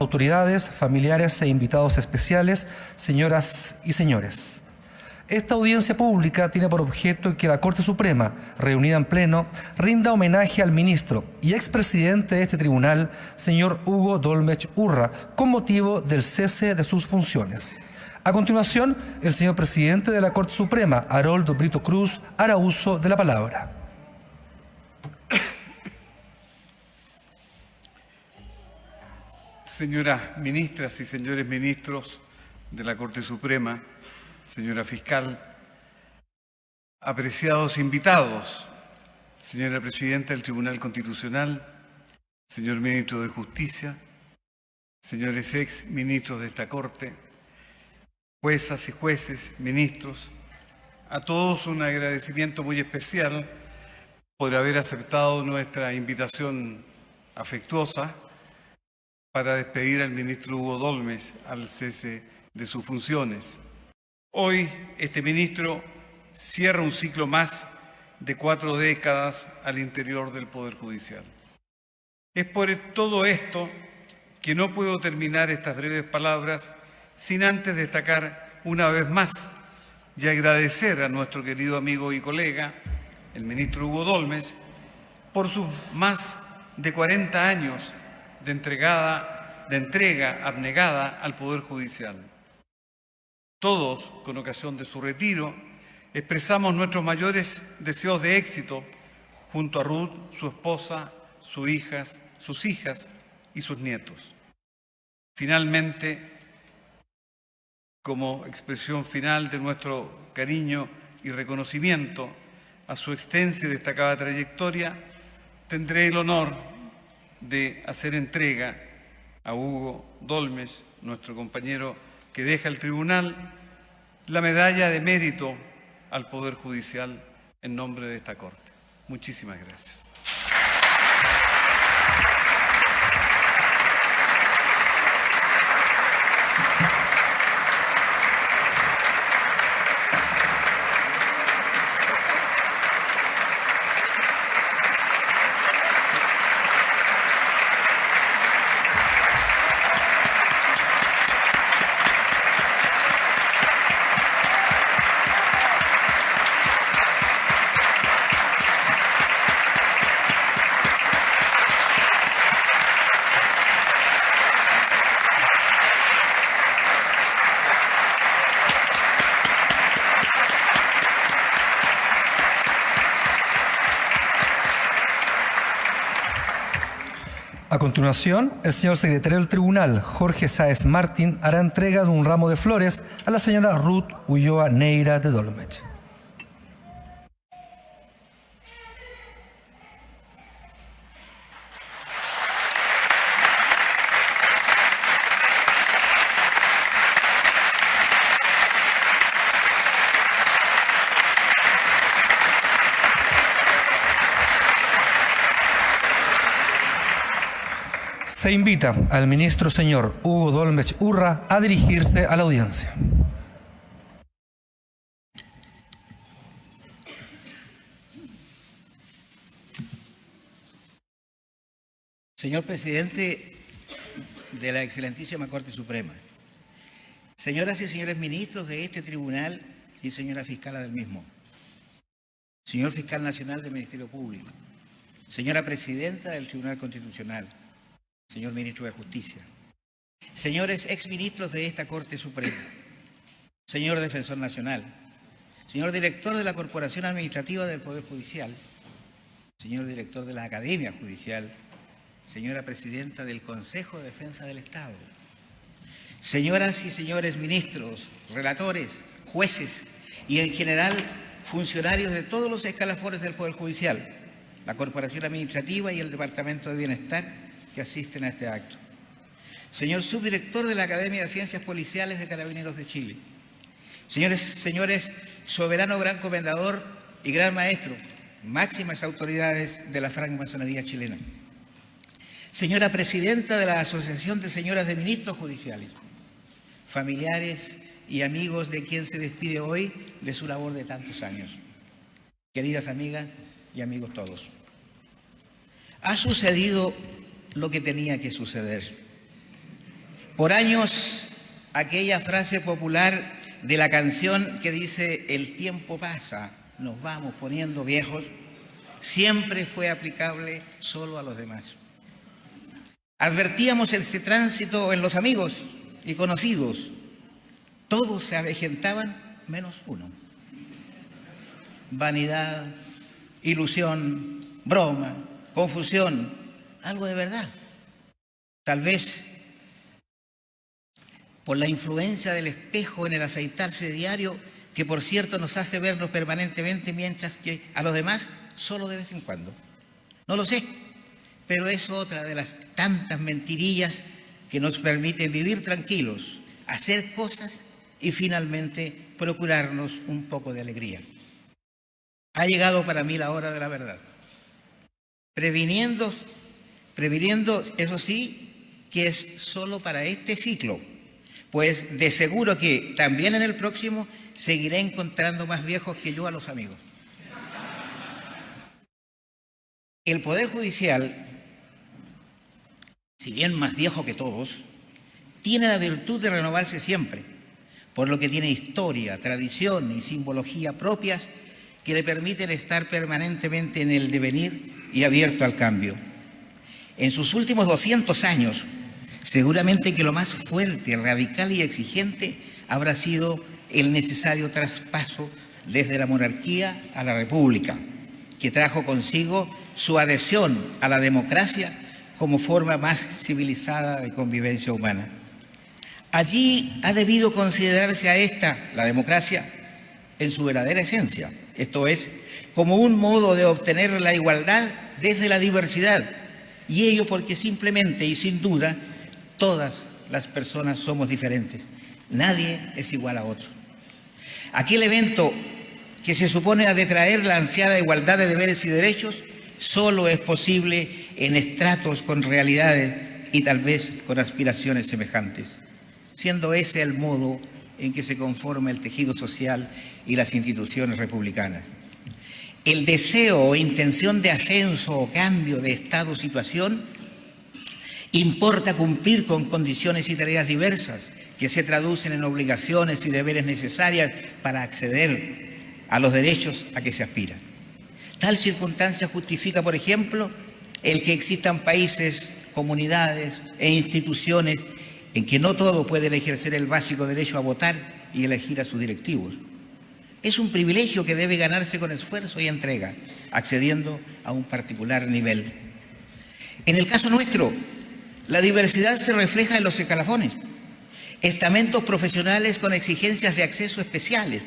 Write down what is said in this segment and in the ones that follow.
autoridades, familiares e invitados especiales, señoras y señores. Esta audiencia pública tiene por objeto que la Corte Suprema, reunida en pleno, rinda homenaje al ministro y expresidente de este tribunal, señor Hugo Dolmech Urra, con motivo del cese de sus funciones. A continuación, el señor presidente de la Corte Suprema, Haroldo Brito Cruz, hará uso de la palabra. Señoras ministras y señores ministros de la Corte Suprema, señora fiscal, apreciados invitados, señora presidenta del Tribunal Constitucional, señor ministro de Justicia, señores ex ministros de esta Corte, juezas y jueces, ministros, a todos un agradecimiento muy especial por haber aceptado nuestra invitación afectuosa para despedir al ministro Hugo Dolmech al cese de sus funciones. Hoy este ministro cierra un ciclo más de 4 décadas al interior del Poder Judicial. Es por todo esto que no puedo terminar estas breves palabras sin antes destacar una vez más y agradecer a nuestro querido amigo y colega, el ministro Hugo Dolmech, por sus más de 40 años de entrega abnegada al Poder Judicial. Todos, con ocasión de su retiro, expresamos nuestros mayores deseos de éxito junto a Ruth, su esposa, sus hijas y sus nietos. Finalmente, como expresión final de nuestro cariño y reconocimiento a su extensa y destacada trayectoria, tendré el honor de hacer entrega a Hugo Dolmech, nuestro compañero que deja el tribunal, la medalla de mérito al Poder Judicial en nombre de esta Corte. Muchísimas gracias. A continuación, el señor secretario del Tribunal, Jorge Sáez Martín, hará entrega de un ramo de flores a la señora Ruth Ulloa Neira de Dolmech. Se invita al ministro señor Hugo Dolmech Urra a dirigirse a la audiencia. Señor presidente de la excelentísima Corte Suprema, señoras y señores ministros de este tribunal y señora fiscala del mismo, señor fiscal nacional del Ministerio Público, señora presidenta del Tribunal Constitucional, señor ministro de Justicia, señores exministros de esta Corte Suprema, señor defensor nacional, señor director de la Corporación Administrativa del Poder Judicial, señor director de la Academia Judicial, señora presidenta del Consejo de Defensa del Estado, señoras y señores ministros, relatores, jueces y en general funcionarios de todos los escalafones del Poder Judicial, la Corporación Administrativa y el Departamento de Bienestar que asisten a este acto. Señor subdirector de la Academia de Ciencias Policiales de Carabineros de Chile. Señores soberano gran comendador y gran maestro, máximas autoridades de la francmasonería chilena. Señora presidenta de la Asociación de Señoras de Ministros Judiciales. Familiares y amigos de quien se despide hoy de su labor de tantos años. Queridas amigas y amigos todos. Ha sucedido lo que tenía que suceder. Por años, aquella frase popular de la canción que dice el tiempo pasa, nos vamos poniendo viejos, siempre fue aplicable solo a los demás. Advertíamos ese tránsito en los amigos y conocidos. Todos se avejentaban menos uno. Vanidad, ilusión, broma, confusión, algo de verdad. Tal vez por la influencia del espejo en el afeitarse diario, que por cierto nos hace vernos permanentemente, mientras que a los demás solo de vez en cuando. No lo sé, pero es otra de las tantas mentirillas que nos permiten vivir tranquilos, hacer cosas y finalmente procurarnos un poco de alegría. Ha llegado para mí la hora de la verdad, previniendo, eso sí, que es solo para este ciclo, pues de seguro que también en el próximo seguiré encontrando más viejos que yo a los amigos. El Poder Judicial, si bien más viejo que todos, tiene la virtud de renovarse siempre, por lo que tiene historia, tradición y simbología propias que le permiten estar permanentemente en el devenir y abierto al cambio. En sus últimos 200 años, seguramente que lo más fuerte, radical y exigente habrá sido el necesario traspaso desde la monarquía a la república, que trajo consigo su adhesión a la democracia como forma más civilizada de convivencia humana. Allí ha debido considerarse a esta, la democracia, en su verdadera esencia, esto es, como un modo de obtener la igualdad desde la diversidad, y ello porque simplemente y sin duda todas las personas somos diferentes, nadie es igual a otro. Aquel evento que se supone ha de traer la ansiada igualdad de deberes y derechos solo es posible en estratos con realidades y tal vez con aspiraciones semejantes, siendo ese el modo en que se conforma el tejido social y las instituciones republicanas. El deseo o intención de ascenso o cambio de estado o situación importa cumplir con condiciones y tareas diversas que se traducen en obligaciones y deberes necesarias para acceder a los derechos a que se aspira. Tal circunstancia justifica, por ejemplo, el que existan países, comunidades e instituciones en que no todos pueden ejercer el básico derecho a votar y elegir a sus directivos. Es un privilegio que debe ganarse con esfuerzo y entrega, accediendo a un particular nivel. En el caso nuestro, la diversidad se refleja en los escalafones, estamentos profesionales con exigencias de acceso especiales,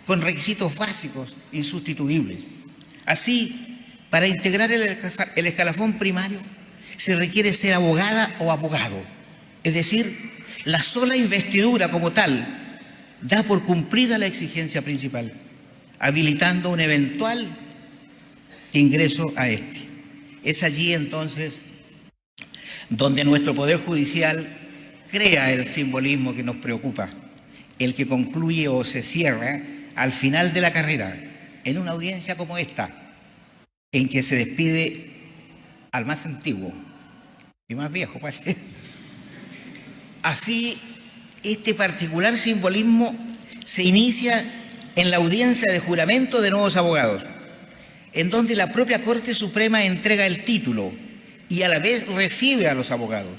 con requisitos básicos insustituibles. Así, para integrar el escalafón primario, se requiere ser abogada o abogado, es decir, la sola investidura como tal da por cumplida la exigencia principal, habilitando un eventual ingreso a este. Es allí entonces donde nuestro Poder Judicial crea el simbolismo que nos preocupa, el que concluye o se cierra al final de la carrera, en una audiencia como esta, en que se despide al más antiguo y más viejo, parece. Así, este particular simbolismo se inicia en la audiencia de juramento de nuevos abogados, en donde la propia Corte Suprema entrega el título y a la vez recibe a los abogados,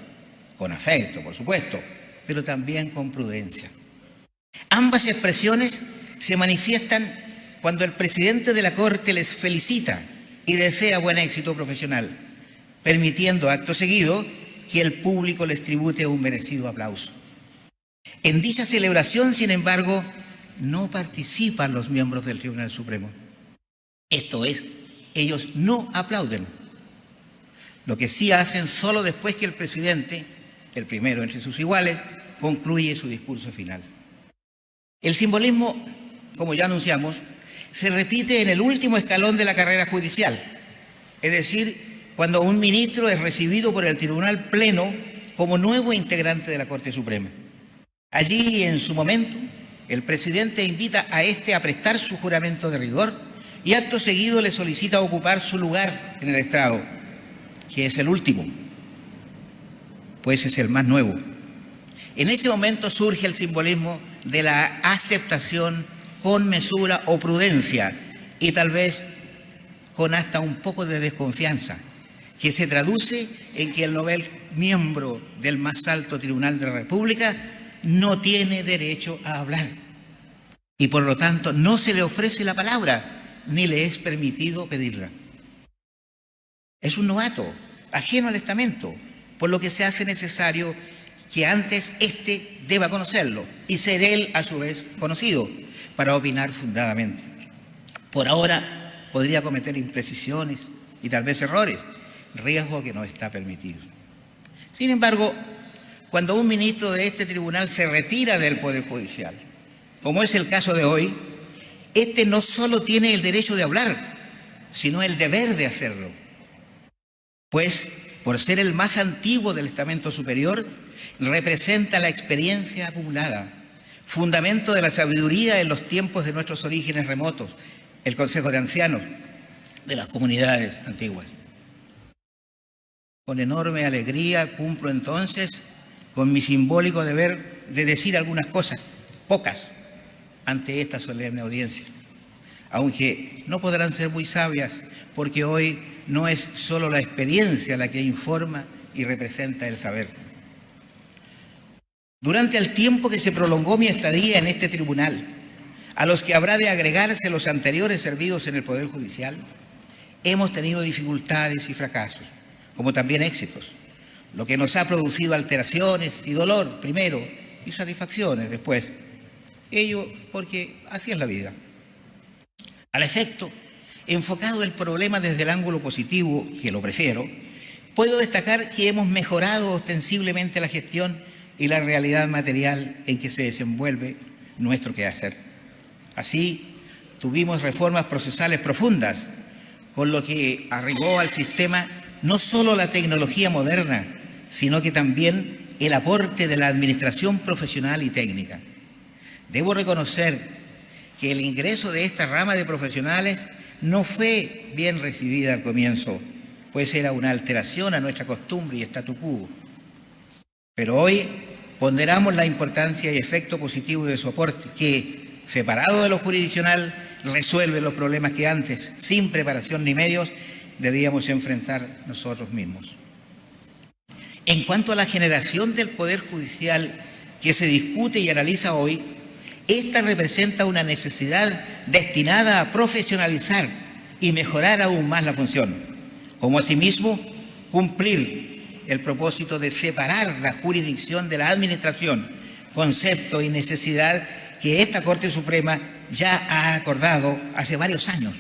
con afecto, por supuesto, pero también con prudencia. Ambas expresiones se manifiestan cuando el presidente de la Corte les felicita y desea buen éxito profesional, permitiendo acto seguido que el público les tribute un merecido aplauso. En dicha celebración, sin embargo, no participan los miembros del Tribunal Supremo. Esto es, ellos no aplauden, lo que sí hacen solo después que el presidente, el primero entre sus iguales, concluye su discurso final. El simbolismo, como ya anunciamos, se repite en el último escalón de la carrera judicial, es decir, cuando un ministro es recibido por el Tribunal Pleno como nuevo integrante de la Corte Suprema. Allí, en su momento, el presidente invita a este a prestar su juramento de rigor y acto seguido le solicita ocupar su lugar en el estrado, que es el último, pues es el más nuevo. En ese momento surge el simbolismo de la aceptación con mesura o prudencia y tal vez con hasta un poco de desconfianza, que se traduce en que el novel miembro del más alto tribunal de la República no tiene derecho a hablar y por lo tanto no se le ofrece la palabra ni le es permitido pedirla. Es un novato, ajeno al estamento, por lo que se hace necesario que antes éste deba conocerlo y ser él a su vez conocido para opinar fundadamente. Por ahora podría cometer imprecisiones y tal vez errores, riesgo que no está permitido. Sin embargo, cuando un ministro de este tribunal se retira del Poder Judicial, como es el caso de hoy, este no solo tiene el derecho de hablar, sino el deber de hacerlo. Pues, por ser el más antiguo del estamento superior, representa la experiencia acumulada, fundamento de la sabiduría en los tiempos de nuestros orígenes remotos, el Consejo de Ancianos de las comunidades antiguas. Con enorme alegría cumplo entonces con mi simbólico deber de decir algunas cosas, pocas, ante esta solemne audiencia, aunque no podrán ser muy sabias, porque hoy no es solo la experiencia la que informa y representa el saber. Durante el tiempo que se prolongó mi estadía en este tribunal, a los que habrá de agregarse los anteriores servidos en el Poder Judicial, hemos tenido dificultades y fracasos, como también éxitos, lo que nos ha producido alteraciones y dolor primero y satisfacciones después. Ello porque así es la vida. Al efecto, enfocado el problema desde el ángulo positivo, que lo prefiero, puedo destacar que hemos mejorado ostensiblemente la gestión y la realidad material en que se desenvuelve nuestro quehacer. Así, tuvimos reformas procesales profundas, con lo que arribó al sistema no solo la tecnología moderna, sino que también el aporte de la administración profesional y técnica. Debo reconocer que el ingreso de esta rama de profesionales no fue bien recibida al comienzo, pues era una alteración a nuestra costumbre y statu quo. Pero hoy ponderamos la importancia y efecto positivo de su aporte, que, separado de lo jurisdiccional, resuelve los problemas que antes, sin preparación ni medios, debíamos enfrentar nosotros mismos. En cuanto a la generación del Poder Judicial que se discute y analiza hoy, esta representa una necesidad destinada a profesionalizar y mejorar aún más la función, como asimismo cumplir el propósito de separar la jurisdicción de la administración, concepto y necesidad que esta Corte Suprema ya ha acordado hace varios años,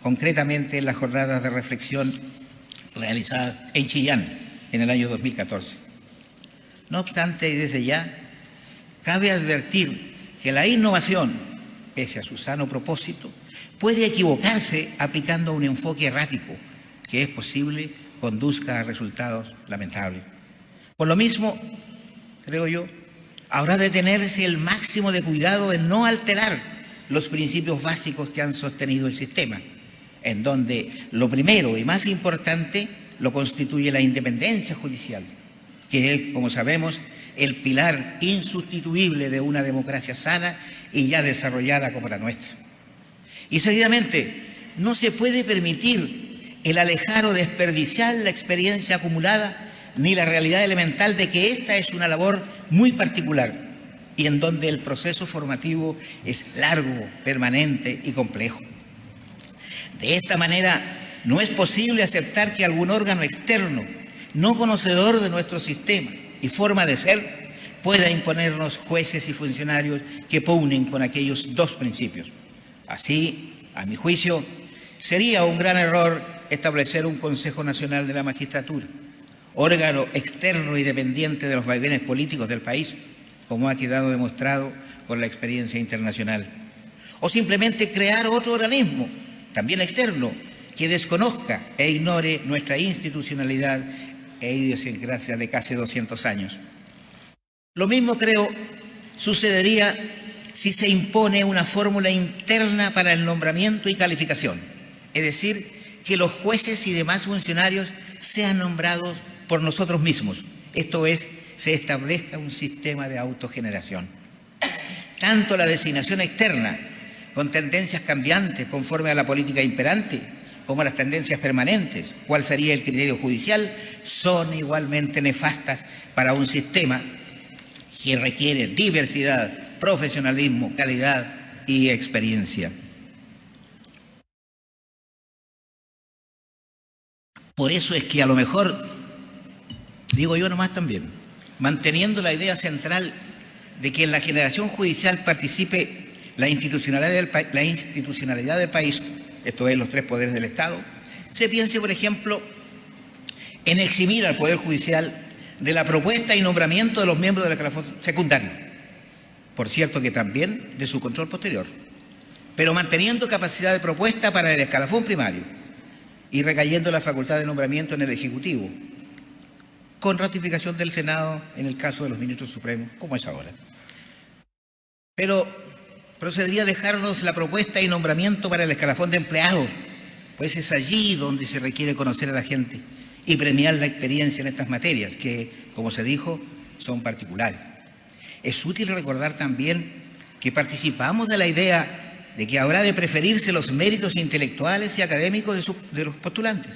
concretamente en las jornadas de reflexión realizadas en Chillán en el año 2014. No obstante, y desde ya, cabe advertir que la innovación, pese a su sano propósito, puede equivocarse aplicando un enfoque errático, que es posible conduzca a resultados lamentables. Por lo mismo, creo yo, habrá de tenerse el máximo de cuidado en no alterar los principios básicos que han sostenido el sistema, en donde lo primero y más importante lo constituye la independencia judicial, que es, como sabemos, el pilar insustituible de una democracia sana y ya desarrollada como la nuestra. Y seguidamente, no se puede permitir el alejar o desperdiciar la experiencia acumulada ni la realidad elemental de que esta es una labor muy particular y en donde el proceso formativo es largo, permanente y complejo. De esta manera, no es posible aceptar que algún órgano externo, no conocedor de nuestro sistema y forma de ser, pueda imponernos jueces y funcionarios que pugnen con aquellos dos principios. Así, a mi juicio, sería un gran error establecer un Consejo Nacional de la Magistratura, órgano externo y dependiente de los vaivenes políticos del país, como ha quedado demostrado por la experiencia internacional. O simplemente crear otro organismo, también externo, que desconozca e ignore nuestra institucionalidad e idiosincrasia de casi 200 años. Lo mismo, creo, sucedería si se impone una fórmula interna para el nombramiento y calificación, es decir, que los jueces y demás funcionarios sean nombrados por nosotros mismos, esto es, se establezca un sistema de autogeneración. Tanto la designación externa, con tendencias cambiantes conforme a la política imperante, como las tendencias permanentes, cuál sería el criterio judicial, son igualmente nefastas para un sistema que requiere diversidad, profesionalismo, calidad y experiencia. Por eso es que a lo mejor, digo yo nomás también, manteniendo la idea central de que en la generación judicial participe la institucionalidad del país, esto es, los tres poderes del Estado, se piense, por ejemplo, en eximir al Poder Judicial de la propuesta y nombramiento de los miembros del escalafón secundario, por cierto que también de su control posterior, pero manteniendo capacidad de propuesta para el escalafón primario y recayendo la facultad de nombramiento en el Ejecutivo, con ratificación del Senado en el caso de los ministros supremos, como es ahora. Pero procedería a dejarnos la propuesta y nombramiento para el escalafón de empleados, pues es allí donde se requiere conocer a la gente y premiar la experiencia en estas materias, que, como se dijo, son particulares. Es útil recordar también que participamos de la idea de que habrá de preferirse los méritos intelectuales y académicos de los postulantes,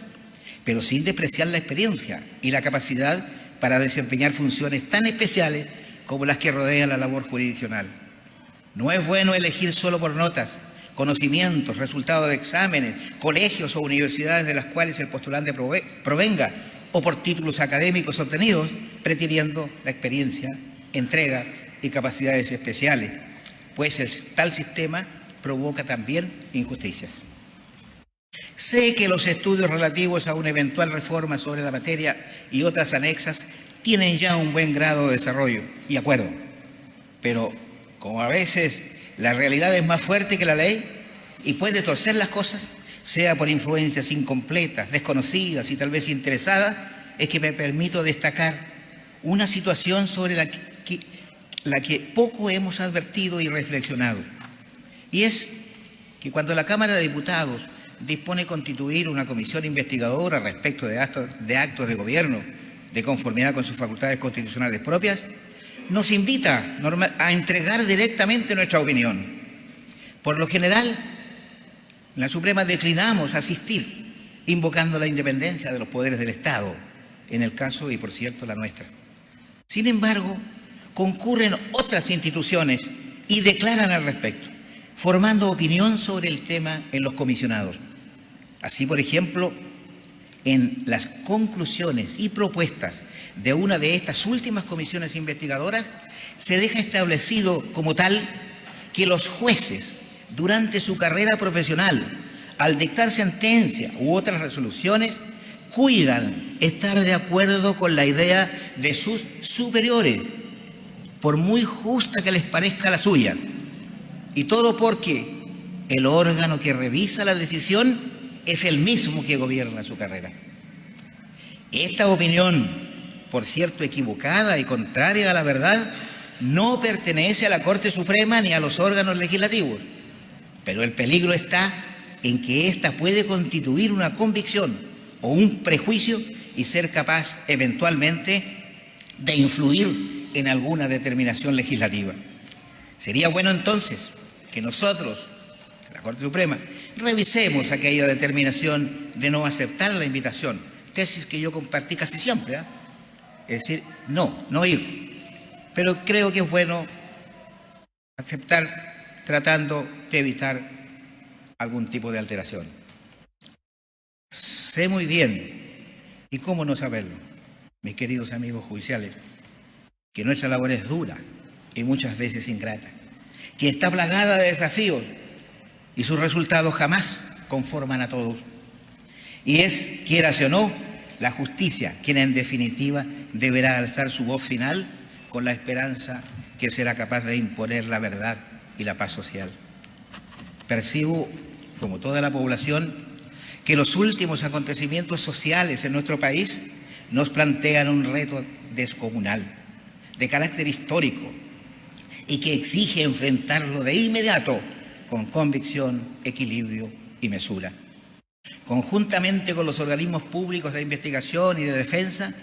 pero sin despreciar la experiencia y la capacidad para desempeñar funciones tan especiales como las que rodean la labor jurisdiccional. No es bueno elegir solo por notas, conocimientos, resultados de exámenes, colegios o universidades de las cuales el postulante provenga, o por títulos académicos obtenidos, pretendiendo la experiencia, entrega y capacidades especiales, pues tal sistema provoca también injusticias. Sé que los estudios relativos a una eventual reforma sobre la materia y otras anexas tienen ya un buen grado de desarrollo y acuerdo, pero como a veces la realidad es más fuerte que la ley y puede torcer las cosas, sea por influencias incompletas, desconocidas y tal vez interesadas, es que me permito destacar una situación sobre la que poco hemos advertido y reflexionado. Y es que cuando la Cámara de Diputados dispone constituir una comisión investigadora respecto de actos de gobierno de conformidad con sus facultades constitucionales propias, nos invita a entregar directamente nuestra opinión. Por lo general, en la Suprema declinamos asistir, invocando la independencia de los poderes del Estado, en el caso y por cierto la nuestra. Sin embargo, concurren otras instituciones y declaran al respecto, formando opinión sobre el tema en los comisionados. Así, por ejemplo, en las conclusiones y propuestas de una de estas últimas comisiones investigadoras, se deja establecido como tal que los jueces, durante su carrera profesional, al dictar sentencia u otras resoluciones, cuidan estar de acuerdo con la idea de sus superiores, por muy justa que les parezca la suya. Y todo porque el órgano que revisa la decisión es el mismo que gobierna su carrera. Esta opinión, por cierto equivocada y contraria a la verdad, no pertenece a la Corte Suprema ni a los órganos legislativos, pero el peligro está en que ésta puede constituir una convicción o un prejuicio y ser capaz eventualmente de influir en alguna determinación legislativa. Sería bueno entonces que nosotros, la Corte Suprema, revisemos aquella determinación de no aceptar la invitación, tesis que yo compartí casi siempre, ¿eh? Es decir, no ir. Pero creo que es bueno aceptar tratando de evitar algún tipo de alteración. Sé muy bien, y cómo no saberlo, mis queridos amigos judiciales, que nuestra labor es dura y muchas veces ingrata, que está plagada de desafíos y sus resultados jamás conforman a todos. Y es, quieras o no, la justicia quien en definitiva deberá alzar su voz final con la esperanza que será capaz de imponer la verdad y la paz social. Percibo, como toda la población, que los últimos acontecimientos sociales en nuestro país nos plantean un reto descomunal, de carácter histórico, y que exige enfrentarlo de inmediato con convicción, equilibrio y mesura. Conjuntamente con los organismos públicos de investigación y de defensa,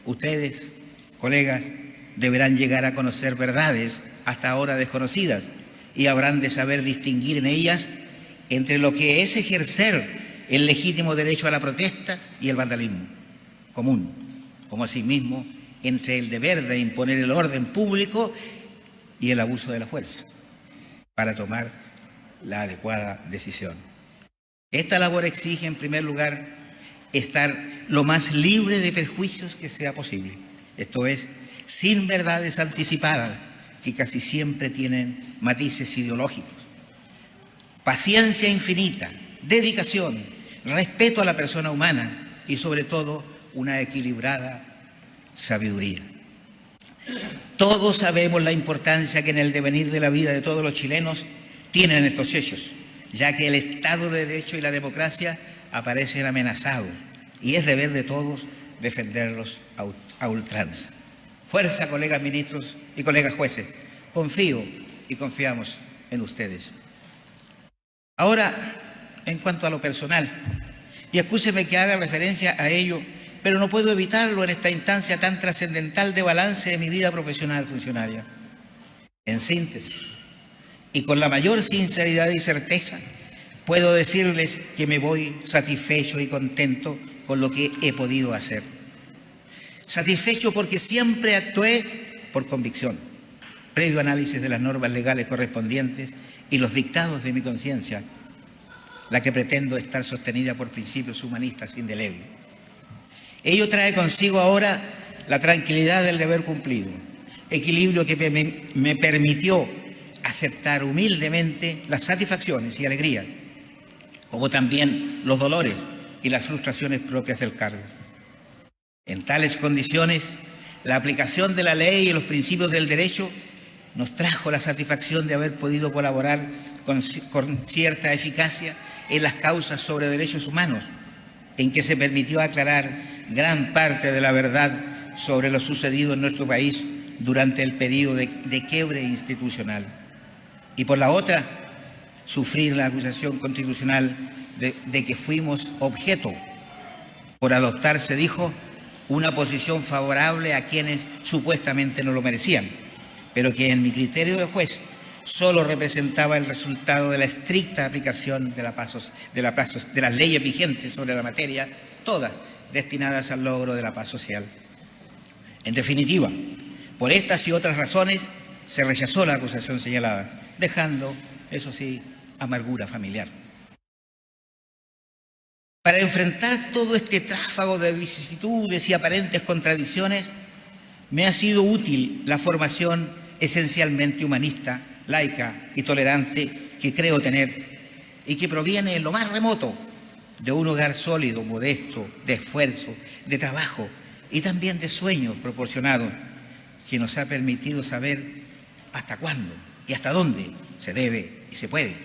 ustedes, colegas, deberán llegar a conocer verdades hasta ahora desconocidas y habrán de saber distinguir en ellas entre lo que es ejercer el legítimo derecho a la protesta y el vandalismo común, como asimismo entre el deber de imponer el orden público y el abuso de la fuerza para tomar la adecuada decisión. Esta labor exige, en primer lugar, estar lo más libre de perjuicios que sea posible, esto es, sin verdades anticipadas que casi siempre tienen matices ideológicos. Paciencia infinita, dedicación, respeto a la persona humana y sobre todo una equilibrada sabiduría. Todos sabemos la importancia que en el devenir de la vida de todos los chilenos tienen estos hechos, ya que el Estado de Derecho y la democracia aparecen amenazados y es deber de todos defenderlos a ultranza. Fuerza, colegas ministros y colegas jueces, confío y confiamos en ustedes. Ahora, en cuanto a lo personal, y excúseme que haga referencia a ello, pero no puedo evitarlo en esta instancia tan trascendental de balance de mi vida profesional funcionaria. En síntesis, y con la mayor sinceridad y certeza, puedo decirles que me voy satisfecho y contento con lo que he podido hacer. Satisfecho porque siempre actué por convicción, previo análisis de las normas legales correspondientes y los dictados de mi conciencia, la que pretendo estar sostenida por principios humanistas indelebles. Ello trae consigo ahora la tranquilidad del deber cumplido, equilibrio que me permitió aceptar humildemente las satisfacciones y alegrías, como también los dolores y las frustraciones propias del cargo. En tales condiciones, la aplicación de la ley y los principios del derecho nos trajo la satisfacción de haber podido colaborar con cierta eficacia en las causas sobre derechos humanos, en que se permitió aclarar gran parte de la verdad sobre lo sucedido en nuestro país durante el periodo de quiebre institucional. Y por la otra, sufrir la acusación constitucional de que fuimos objeto, por adoptar, se dijo, una posición favorable a quienes supuestamente no lo merecían, pero que en mi criterio de juez solo representaba el resultado de la estricta aplicación de las leyes vigentes sobre la materia, todas destinadas al logro de la paz social. En definitiva, por estas y otras razones se rechazó la acusación señalada, dejando, eso sí, amargura familiar. Para enfrentar todo este tráfago de vicisitudes y aparentes contradicciones, me ha sido útil la formación esencialmente humanista, laica y tolerante que creo tener y que proviene en lo más remoto de un hogar sólido, modesto, de esfuerzo, de trabajo y también de sueños proporcionados, que nos ha permitido saber hasta cuándo y hasta dónde se debe y se puede,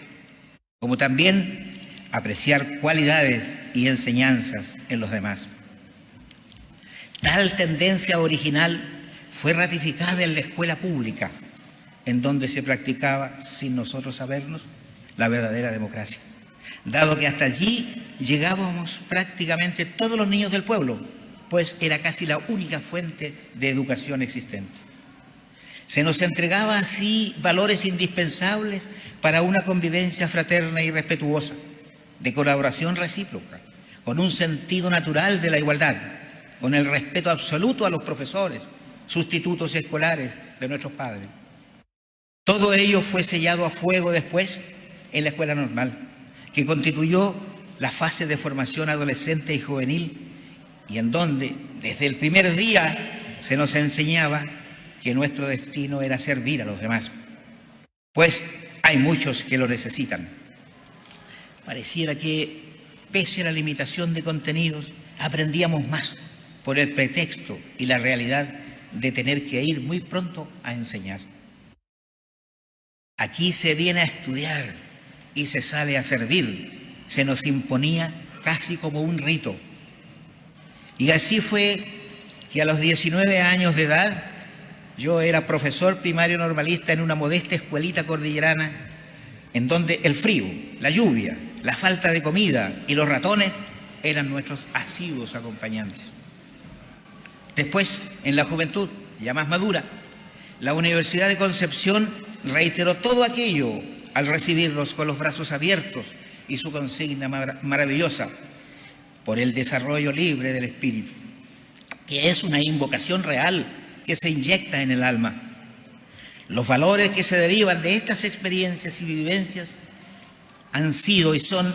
como también apreciar cualidades y enseñanzas en los demás. Tal tendencia original fue ratificada en la escuela pública, en donde se practicaba, sin nosotros sabernos, la verdadera democracia, dado que hasta allí llegábamos prácticamente todos los niños del pueblo, pues era casi la única fuente de educación existente. Se nos entregaba así valores indispensables para una convivencia fraterna y respetuosa, de colaboración recíproca, con un sentido natural de la igualdad, con el respeto absoluto a los profesores, sustitutos escolares de nuestros padres. Todo ello fue sellado a fuego después en la escuela normal, que constituyó la fase de formación adolescente y juvenil, y en donde desde el primer día se nos enseñaba que nuestro destino era servir a los demás, pues hay muchos que lo necesitan. Pareciera que, pese a la limitación de contenidos, aprendíamos más por el pretexto y la realidad de tener que ir muy pronto a enseñar. Aquí se viene a estudiar y se sale a servir, se nos imponía casi como un rito. Y así fue que a los 19 años de edad yo era profesor primario normalista en una modesta escuelita cordillerana, en donde el frío, la lluvia, la falta de comida y los ratones eran nuestros asiduos acompañantes. Después, en la juventud, ya más madura, La Universidad de Concepción reiteró todo aquello al recibirlos con los brazos abiertos y su consigna maravillosa: por el desarrollo libre del espíritu, que es una invocación real que se inyecta en el alma. Los valores que se derivan de estas experiencias y vivencias han sido y son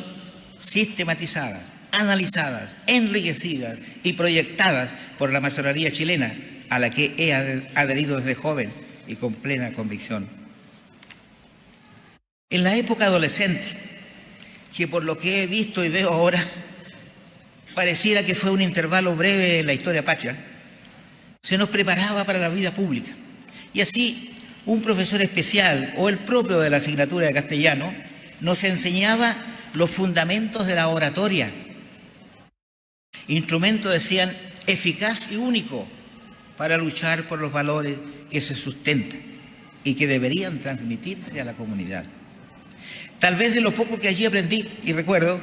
sistematizadas, analizadas, enriquecidas y proyectadas por la masonería chilena, a la que he adherido desde joven y con plena convicción. En la época adolescente, que por lo que he visto y veo ahora, pareciera que fue un intervalo breve en la historia patria, se nos preparaba para la vida pública. Y así, un profesor especial o el propio de la asignatura de castellano nos enseñaba los fundamentos de la oratoria, instrumento, decían, eficaz y único para luchar por los valores que se sustentan y que deberían transmitirse a la comunidad. Tal vez de lo poco que allí aprendí y recuerdo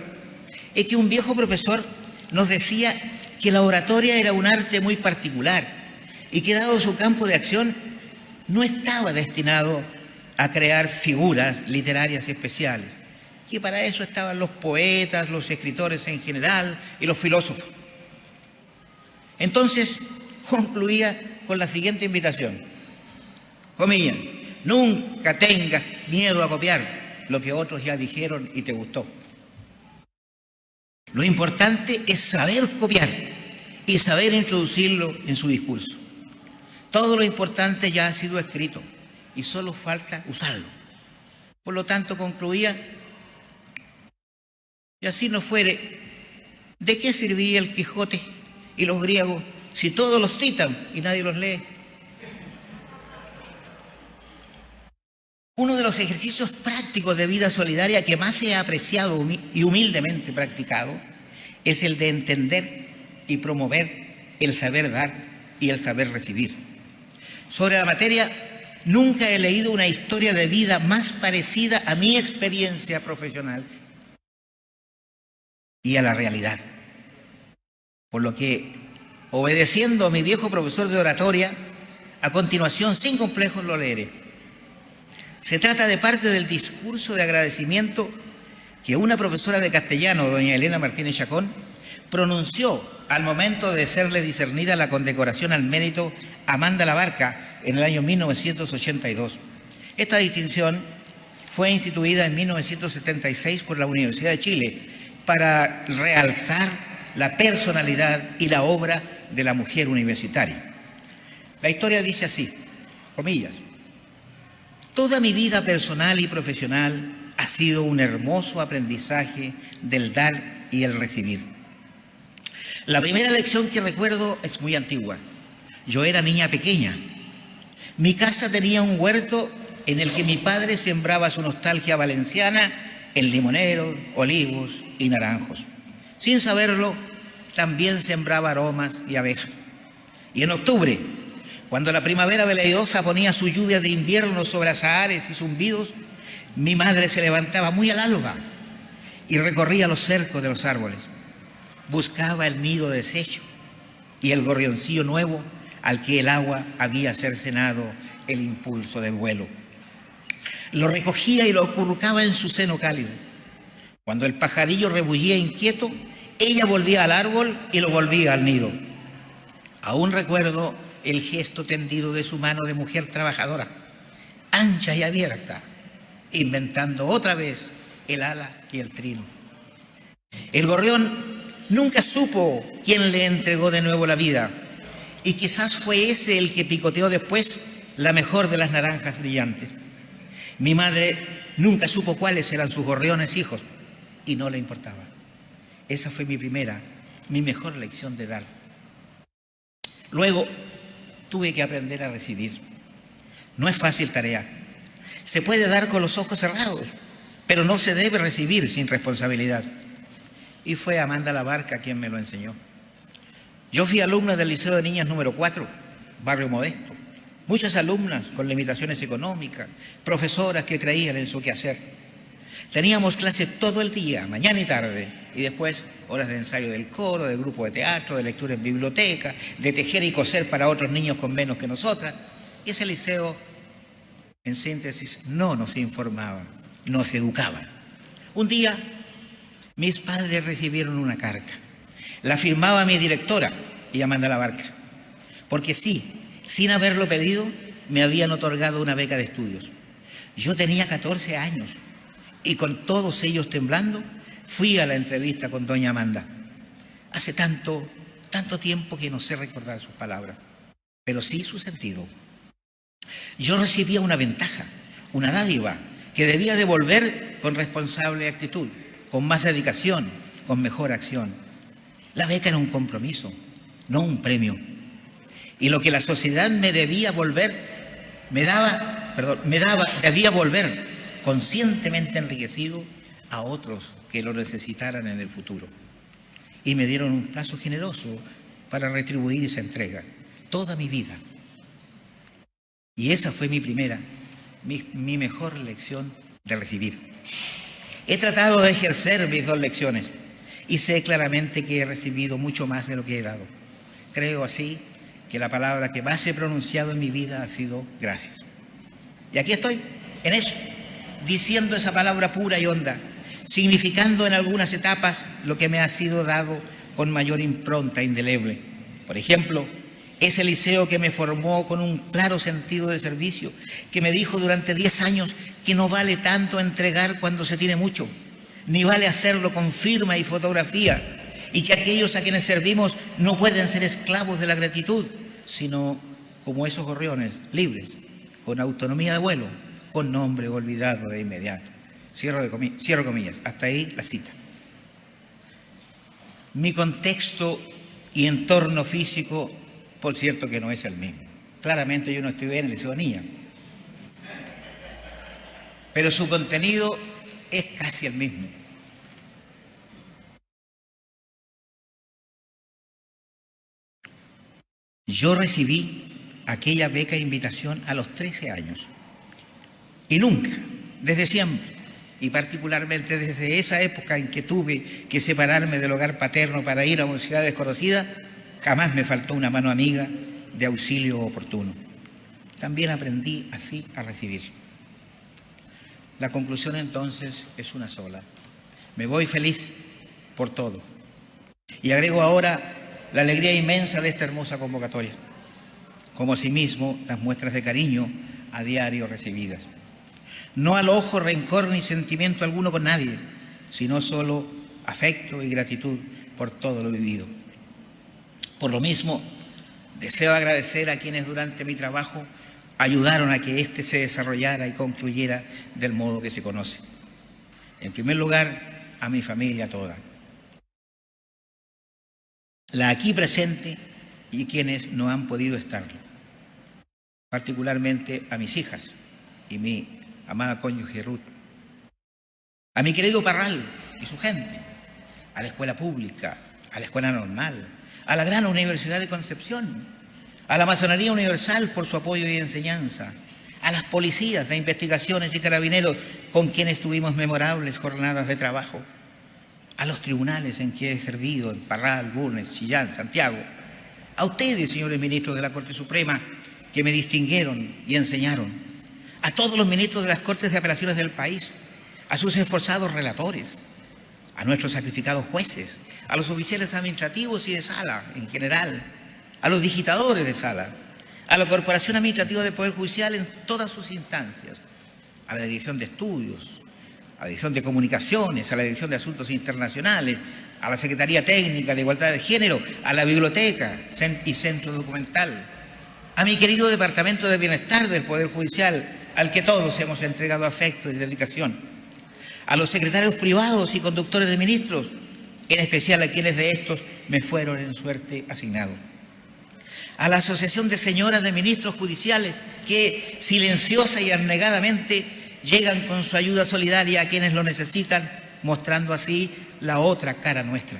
es que un viejo profesor nos decía que la oratoria era un arte muy particular y que, dado su campo de acción, no estaba destinado a crear figuras literarias especiales, que para eso estaban los poetas, los escritores en general y los filósofos. Entonces concluía con la siguiente invitación, comillas: nunca tengas miedo a copiar lo que otros ya dijeron y te gustó. Lo importante es saber copiar y saber introducirlo en su discurso. Todo lo importante ya ha sido escrito y solo falta usarlo. Por lo tanto, concluía: y así no fuere, ¿de qué serviría el Quijote y los griegos si todos los citan y nadie los lee? Uno de los ejercicios prácticos de vida solidaria que más he apreciado y humildemente practicado es el de entender y promover el saber dar y el saber recibir. Sobre la materia, nunca he leído una historia de vida más parecida a mi experiencia profesional y a la realidad. Por lo que, obedeciendo a mi viejo profesor de oratoria, a continuación, sin complejos, lo leeré. Se trata de parte del discurso de agradecimiento que una profesora de castellano, doña Elena Martínez Chacón, pronunció al momento de serle discernida la condecoración al mérito Amanda Labarca en el año 1982. Esta distinción fue instituida en 1976 por la Universidad de Chile para realzar la personalidad y la obra de la mujer universitaria. La historia dice así, comillas: toda mi vida personal y profesional ha sido un hermoso aprendizaje del dar y el recibir. La primera lección que recuerdo es muy antigua. Yo era niña pequeña. Mi casa tenía un huerto en el que mi padre sembraba su nostalgia valenciana en limoneros, olivos y naranjos. Sin saberlo, también sembraba aromas y abejas. Y en octubre, cuando la primavera veleidosa ponía su lluvia de invierno sobre azahares y zumbidos, mi madre se levantaba muy al alba y recorría los cercos de los árboles. Buscaba el nido deshecho y el gorrioncillo nuevo al que el agua había cercenado el impulso del vuelo. Lo recogía y lo acurrucaba en su seno cálido. Cuando el pajarillo rebullía inquieto, ella volvía al árbol y lo volvía al nido. Aún recuerdo el gesto tendido de su mano de mujer trabajadora, ancha y abierta, inventando otra vez el ala y el trino. El gorrión nunca supo quién le entregó de nuevo la vida, y quizás fue ese el que picoteó después la mejor de las naranjas brillantes. Mi madre nunca supo cuáles eran sus gorriones hijos, y no le importaba. Esa fue mi mejor lección de dar. Luego tuve que aprender a recibir. No es fácil tarea. Se puede dar con los ojos cerrados, pero no se debe recibir sin responsabilidad. Y fue Amanda Labarca quien me lo enseñó. Yo fui alumna del Liceo de Niñas número 4, barrio modesto. Muchas alumnas con limitaciones económicas, profesoras que creían en su quehacer. Teníamos clases todo el día, mañana y tarde, y después horas de ensayo del coro, del grupo de teatro, de lectura en biblioteca, de tejer y coser para otros niños con menos que nosotras. Y ese liceo, en síntesis, no nos informaba, nos educaba. Un día, mis padres recibieron una carta. La firmaba mi directora, y Amanda Labarca, porque sí, sin haberlo pedido, me habían otorgado una beca de estudios. Yo tenía 14 años y con todos ellos temblando, fui a la entrevista con doña Amanda. Hace tanto tiempo que no sé recordar sus palabras, pero sí su sentido. Yo recibía una ventaja, una dádiva, que debía devolver con responsable actitud, con más dedicación, con mejor acción. La beca era un compromiso, no un premio. Y lo que la sociedad me debía debía volver conscientemente enriquecido a otros que lo necesitaran en el futuro. Y me dieron un plazo generoso para retribuir esa entrega, toda mi vida. Y esa fue mi mejor lección de recibir. He tratado de ejercer mis 2 lecciones y sé claramente que he recibido mucho más de lo que he dado. Creo así que la palabra que más he pronunciado en mi vida ha sido gracias. Y aquí estoy, en eso, diciendo esa palabra pura y honda, significando en algunas etapas lo que me ha sido dado con mayor impronta indeleble. Por ejemplo, ese liceo que me formó con un claro sentido de servicio, que me dijo durante 10 años que no vale tanto entregar cuando se tiene mucho, ni vale hacerlo con firma y fotografía, y que aquellos a quienes servimos no pueden ser esclavos de la gratitud, sino como esos gorriones, libres, con autonomía de vuelo, con nombre olvidado de inmediato. Cierro comillas, hasta ahí la cita. Mi contexto y entorno físico, por cierto, que no es el mismo. Claramente yo no estudié en el Liceo Niña, pero su contenido es casi el mismo. Yo recibí aquella beca de invitación a los 13 años y nunca, desde siempre, y particularmente desde esa época en que tuve que separarme del hogar paterno para ir a una ciudad desconocida, jamás me faltó una mano amiga de auxilio oportuno. También aprendí así a recibir. La conclusión entonces es una sola. Me voy feliz por todo. Y agrego ahora la alegría inmensa de esta hermosa convocatoria, como asimismo las muestras de cariño a diario recibidas. No alojo rencor ni sentimiento alguno con nadie, sino solo afecto y gratitud por todo lo vivido. Por lo mismo, deseo agradecer a quienes durante mi trabajo ayudaron a que éste se desarrollara y concluyera del modo que se conoce. En primer lugar, a mi familia toda, la aquí presente y quienes no han podido estarlo, particularmente a mis hijas y mi amada cónyuge Ruth, a mi querido Parral y su gente, a la escuela pública, a la escuela normal, a la gran Universidad de Concepción, a la Masonería Universal por su apoyo y enseñanza, a las policías de investigaciones y carabineros con quienes tuvimos memorables jornadas de trabajo, a los tribunales en que he servido, en Parral, Bulnes, Chillán, Santiago, a ustedes, señores ministros de la Corte Suprema, que me distinguieron y enseñaron, a todos los ministros de las Cortes de Apelaciones del país, a sus esforzados relatores, a nuestros sacrificados jueces, a los oficiales administrativos y de sala en general, a los digitadores de sala, a la Corporación Administrativa del Poder Judicial en todas sus instancias, a la Dirección de Estudios, a la Dirección de Comunicaciones, a la Dirección de Asuntos Internacionales, a la Secretaría Técnica de Igualdad de Género, a la Biblioteca y Centro Documental, a mi querido Departamento de Bienestar del Poder Judicial, al que todos hemos entregado afecto y dedicación, a los secretarios privados y conductores de ministros, en especial a quienes de estos me fueron en suerte asignados, a la Asociación de Señoras de Ministros Judiciales que silenciosa y abnegadamente llegan con su ayuda solidaria a quienes lo necesitan, mostrando así la otra cara nuestra.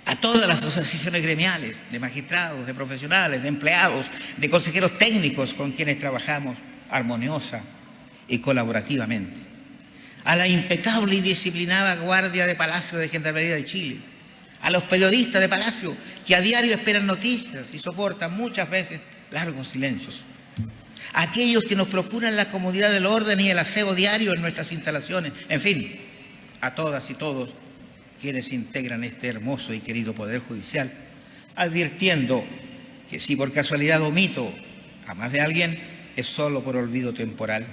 A todas las asociaciones gremiales, de magistrados, de profesionales, de empleados, de consejeros técnicos con quienes trabajamos armoniosa y colaborativamente. A la impecable y disciplinada Guardia de Palacio de Gendarmería de Chile. A los periodistas de Palacio que a diario esperan noticias y soportan muchas veces largos silencios. aquellos que nos procuran la comodidad del orden y el aseo diario en nuestras instalaciones, en fin, a todas y todos quienes integran este hermoso y querido Poder Judicial, advirtiendo que si por casualidad omito a más de alguien, es solo por olvido temporal,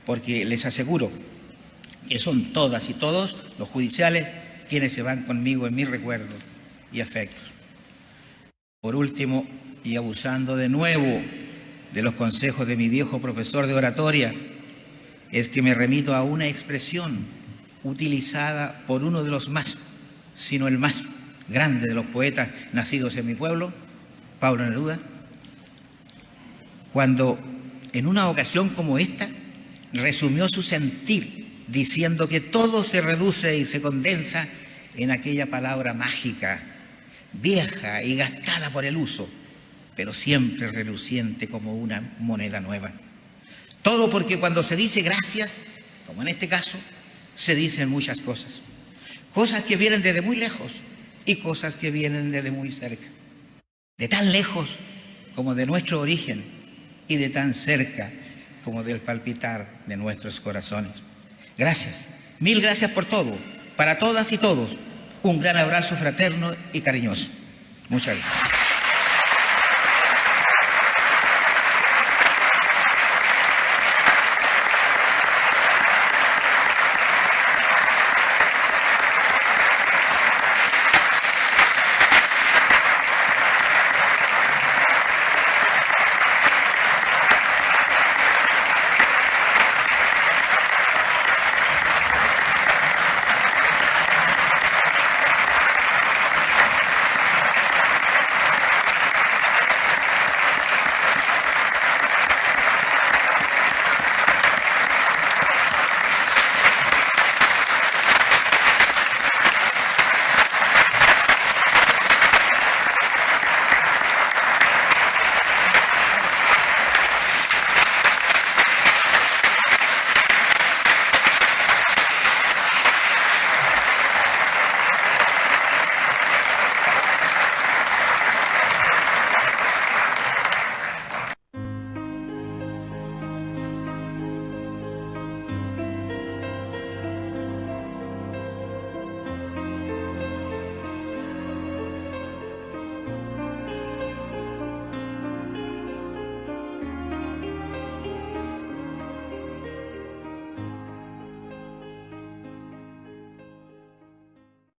porque les aseguro que son todas y todos los judiciales quienes se van conmigo en mis recuerdos y afectos. Por último, y abusando de nuevo de los consejos de mi viejo profesor de oratoria, es que me remito a una expresión utilizada por uno de los más, sino el más grande de los poetas nacidos en mi pueblo, Pablo Neruda, cuando en una ocasión como esta resumió su sentir diciendo que todo se reduce y se condensa en aquella palabra mágica, vieja y gastada por el uso, pero siempre reluciente como una moneda nueva. Todo porque cuando se dice gracias, como en este caso, se dicen muchas cosas. Cosas que vienen desde muy lejos y cosas que vienen desde muy cerca. De tan lejos como de nuestro origen y de tan cerca como del palpitar de nuestros corazones. Gracias, mil gracias por todo, para todas y todos. Un gran abrazo fraterno y cariñoso. Muchas gracias.